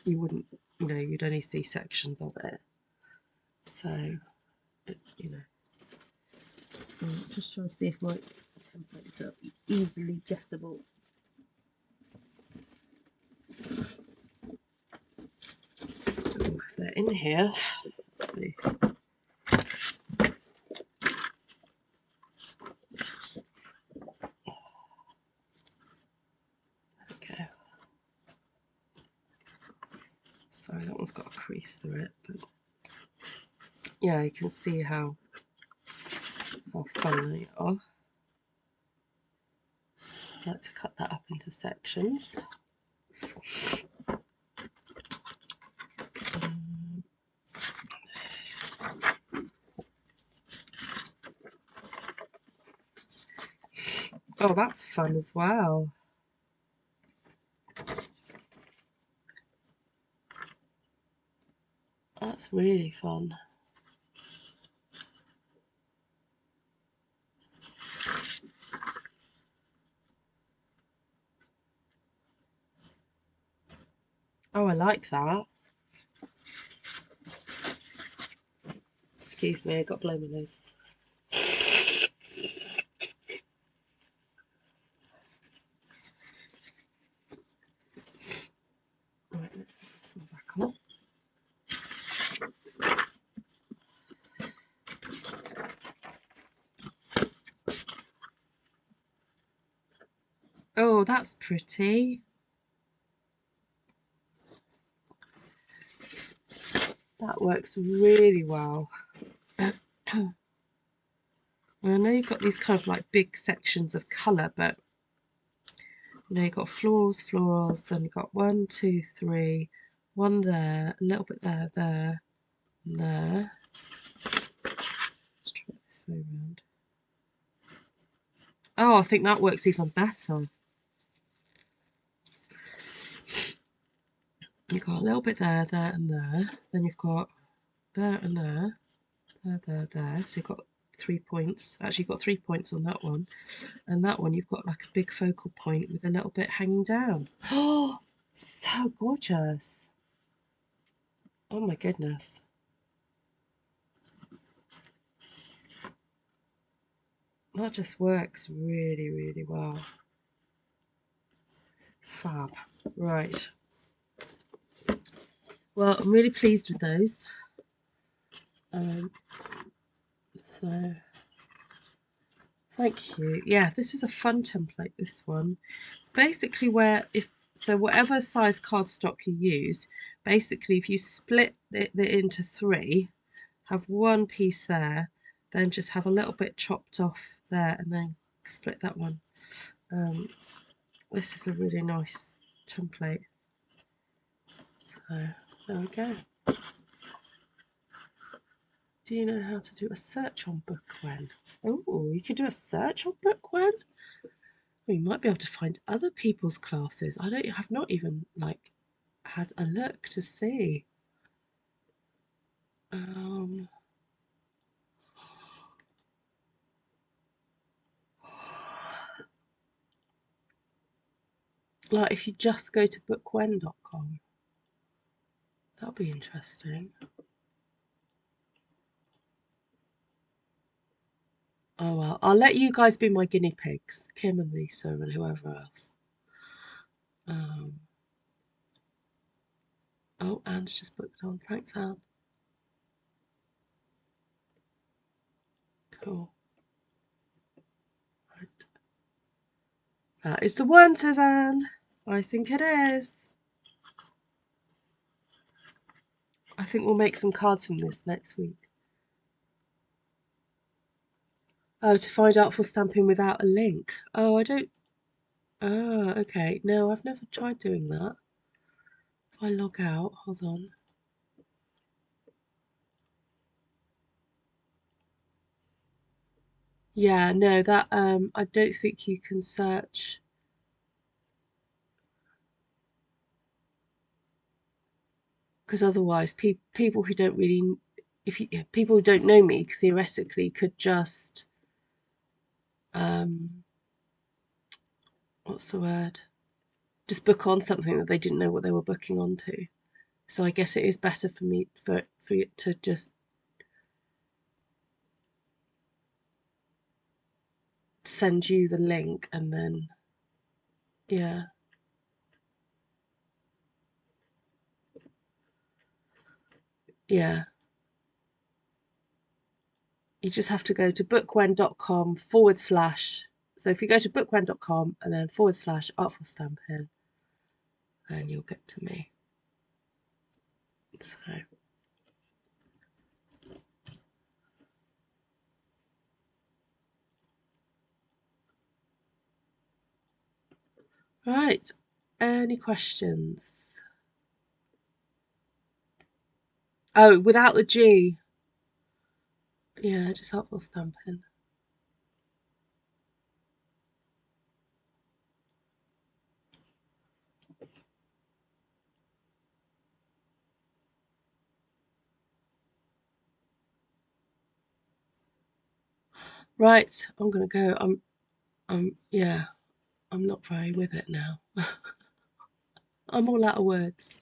you wouldn't, you know, you'd only see sections of it. So, you know, I'm just trying to see if my templates are easily gettable. Oh, if they're in here, let's see. Okay. Sorry, that one's got a crease through it, but yeah, you can see how fun they are. I like to cut that up into sections. Oh, that's fun as well. That's really fun. Oh, I like that. Excuse me, I got to blow my nose. Right, let's get this one back on. Oh, that's pretty. That works really well. And I know you've got these kind of like big sections of colour, but you know, you've got florals, then you've got 1, 2, 3, 1 there, a little bit there, there, and there. Let's try it this way around. Oh, I think that works even better. You've got a little bit there, there, and there. Then you've got there and there, there, there, there. So you've got 3 points. Actually, you've got 3 points on that one. And that one, you've got like a big focal point with a little bit hanging down. Oh, so gorgeous. Oh my goodness. That just works really, really well. Fab. Right. Well, I'm really pleased with those. So, thank you. Yeah, this is a fun template, this one. It's basically where, so whatever size cardstock you use, basically if you split it into 3, have 1 piece there, then just have a little bit chopped off there and then split that one. This is a really nice template. So there we go. Do you know how to do a search on Bookwen? Oh, you can do a search on Bookwen? Well, you might be able to find other people's classes. Have not even like had a look to see. Like if you just go to bookwen.com, that'll be interesting. Oh well, I'll let you guys be my guinea pigs, Kim and Lisa and whoever else. Oh, Anne's just booked on. Thanks, Anne. Cool. Right. That is the one, says Anne. I think it is. I think we'll make some cards from this next week. Oh, to find Artful Stampin without a link. Oh, I don't... Oh, okay. No, I've never tried doing that. If I log out, hold on. Yeah, no, that I don't think you can search, because otherwise people who don't really, people who don't know me theoretically could just um what's the word? Just book on something that they didn't know what they were booking onto. So I guess it is better for me for it to just send you the link and then yeah. Yeah. You just have to go to bookwen.com /. So if you go to bookwen.com and then / artfulstampin, then you'll get to me. So right. Any questions? Oh, without the G. Yeah, just artfulstampin. Right, I'm gonna go. Yeah, I'm not very with it now. I'm all out of words.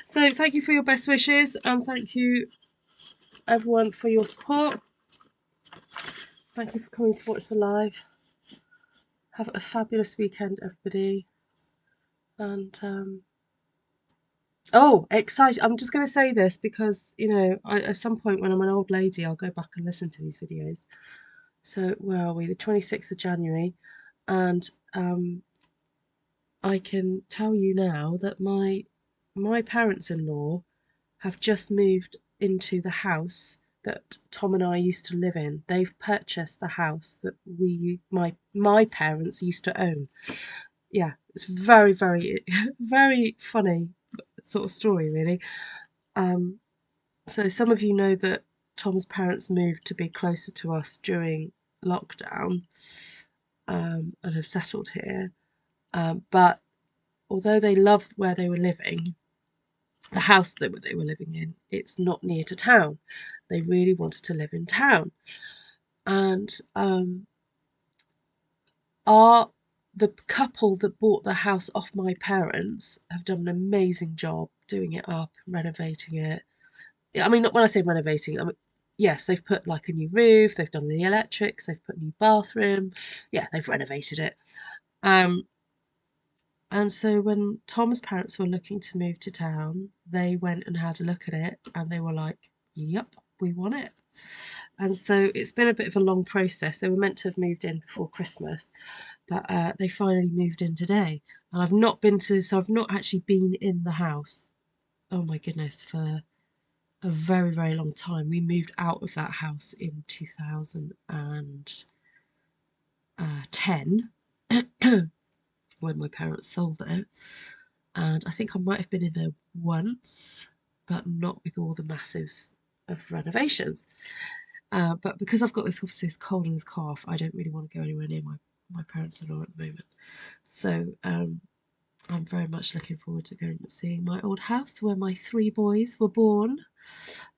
So thank you for your best wishes and thank you everyone for your support. Thank you for coming to watch the live. Have a fabulous weekend, everybody. And oh, excited! I'm just going to say this because at some point when I'm an old lady, I'll go back and listen to these videos. So where are we? The 26th of January, and I can tell you now that my parents-in-law have just moved into the house that Tom and I used to live in. They've purchased the house that my parents used to own. Yeah, it's very, very, very funny sort of story, really. So some of you know that Tom's parents moved to be closer to us during lockdown, and have settled here. But although they loved where they were living, the house that they were living in, it's not near to town. They really wanted to live in town. And the couple that bought the house off my parents have done an amazing job doing it up and renovating it. I mean, when I say renovating, I mean, yes, they've put like a new roof, they've done the electrics, they've put a new bathroom. Yeah, they've renovated it. And so when Tom's parents were looking to move to town, they went and had a look at it and they were like, yep, we want it. And so it's been a bit of a long process. They were meant to have moved in before Christmas, but they finally moved in today. And I've not actually been in the house. Oh my goodness, for a very, very long time. We moved out of that house in 2010 when my parents sold it. And I think I might have been in there once, but not with all the massives of renovations. But because I've got this cold and this cough, I don't really want to go anywhere near my parents-in-law at the moment. So I'm very much looking forward to going and seeing my old house where my 3 boys were born.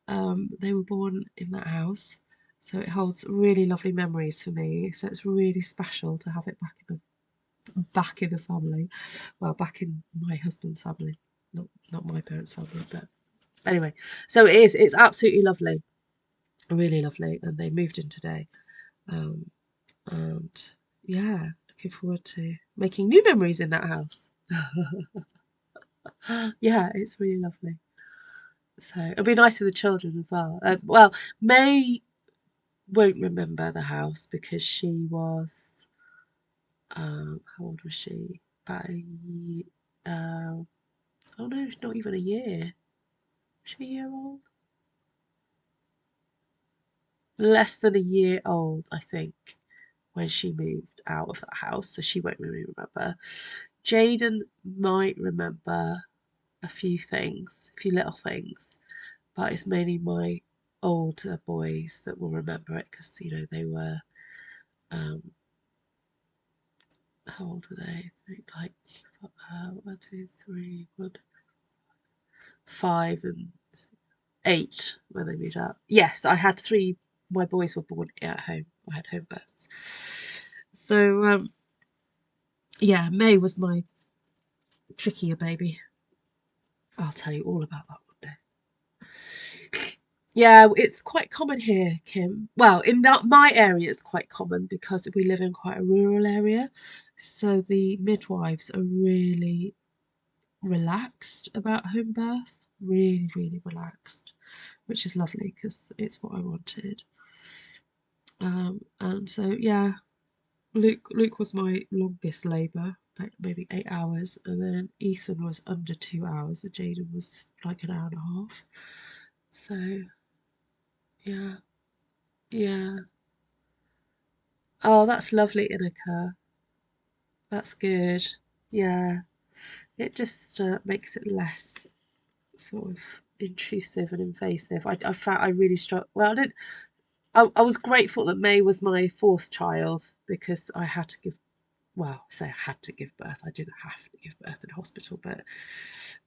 They were born in that house, so it holds really lovely memories for me. So it's really special to have it back in the family. Well, back in my husband's family, not my parents' family, but anyway. So it's absolutely lovely, really lovely, and they moved in today. And yeah, looking forward to making new memories in that house. Yeah, it's really lovely. So it'll be nice for the children as well. Well, May won't remember the house because she was, how old was she? About oh no, not even a year. Was she a year old? Less than a year old, I think, when she moved out of that house. So she won't really remember. Jaden might remember a few things, a few little things, but it's mainly my older boys that will remember it because, you know, they were, how old were they? Like, 1, 2, 3, 1, 5 and 8 when they moved out. Yes, I had 3. My boys were born at home. I had home births. So, yeah, May was my trickier baby. I'll tell you all about that one day. Yeah, it's quite common here, Kim. Well, in my area, it's quite common because we live in quite a rural area. So the midwives are really relaxed about home birth. Really, really relaxed, which is lovely because it's what I wanted. And so, yeah, Luke was my longest labour, like maybe 8 hours, and then Ethan was under 2 hours, and Jaden was like an hour and a half. So, yeah, yeah. Oh, that's lovely, Inika. That's good. Yeah, it just makes it less sort of intrusive and invasive. I found I really struggled. Well, I didn't. I was grateful that May was my 4th child because I had to give. Well, I say I had to give birth. I didn't have to give birth in hospital, but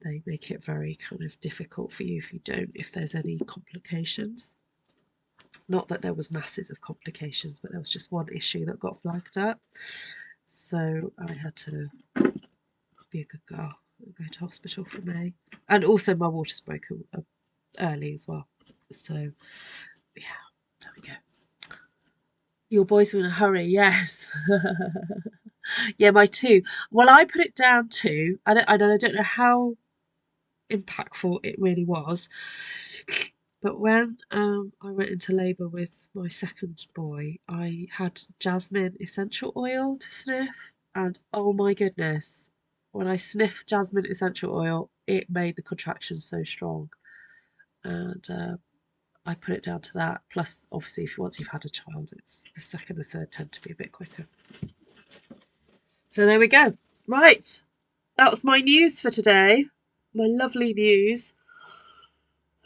they make it very kind of difficult for you if there's any complications. Not that there was masses of complications, but there was just one issue that got flagged up. So I had to be a good girl and go to hospital for May. And also my water's broken early as well. So, yeah, there we go. Your boys were in a hurry, yes. Yeah, my 2. Well, I put it down to, I don't know how impactful it really was, but when I went into labour with my 2nd boy, I had jasmine essential oil to sniff, and oh my goodness, when I sniffed jasmine essential oil, it made the contractions so strong, and I put it down to that. Plus, obviously, once you've had a child, it's the 2nd and 3rd tend to be a bit quicker. So there we go. Right, that was my news for today. My lovely news.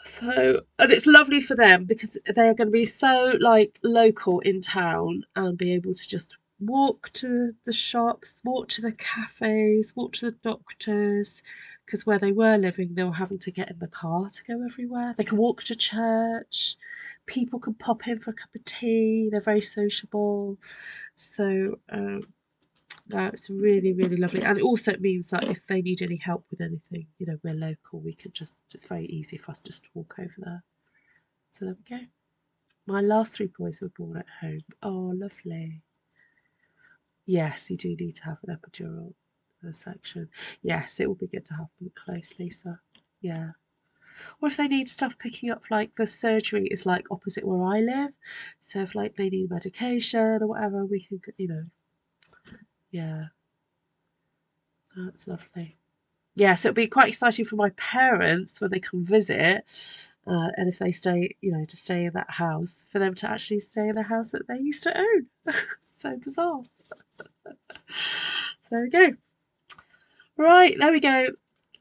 So, and it's lovely for them because they are going to be so like local in town and be able to just walk to the shops, walk to the cafes, walk to the doctors. Because where they were living, they were having to get in the car to go everywhere. They can walk to church. People can pop in for a cup of tea. They're very sociable. So, it's really, really lovely. And it also means that if they need any help with anything, you know, we're local, we can it's very easy for us just to walk over there. So there we go. My last 3 boys were born at home. Oh, lovely. Yes, you do need to have an epidural section. Yes, it will be good to have them close, Lisa. Yeah. Or if they need stuff picking up, like the surgery is like opposite where I live. So if like they need medication or whatever, we can, you know, yeah. That's lovely. Yeah, so it'll be quite exciting for my parents when they come visit, and if they stay, you know, to stay in that house, for them to actually stay in a house that they used to own. So bizarre. So there we go. Right, there we go.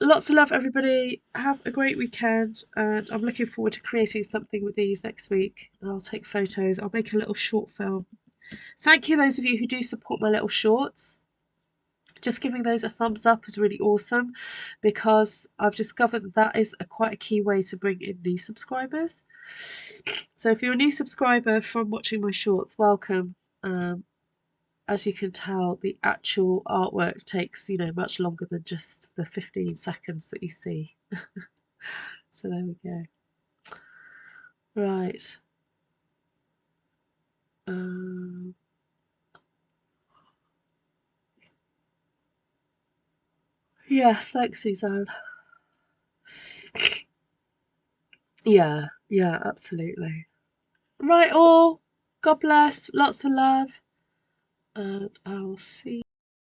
Lots of love, everybody. Have a great weekend, and I'm looking forward to creating something with these next week. I'll take photos. I'll make a little short film. Thank you, those of you who do support my little shorts. Just giving those a thumbs up is really awesome because I've discovered that that is quite a key way to bring in new subscribers. So if you're a new subscriber from watching my shorts, welcome. As you can tell, the actual artwork takes, you know, much longer than just the 15 seconds that you see. So there we go. Right. Yes, thanks, Suzanne. Yeah, yeah, absolutely. Right, all. God bless. Lots of love. And I will see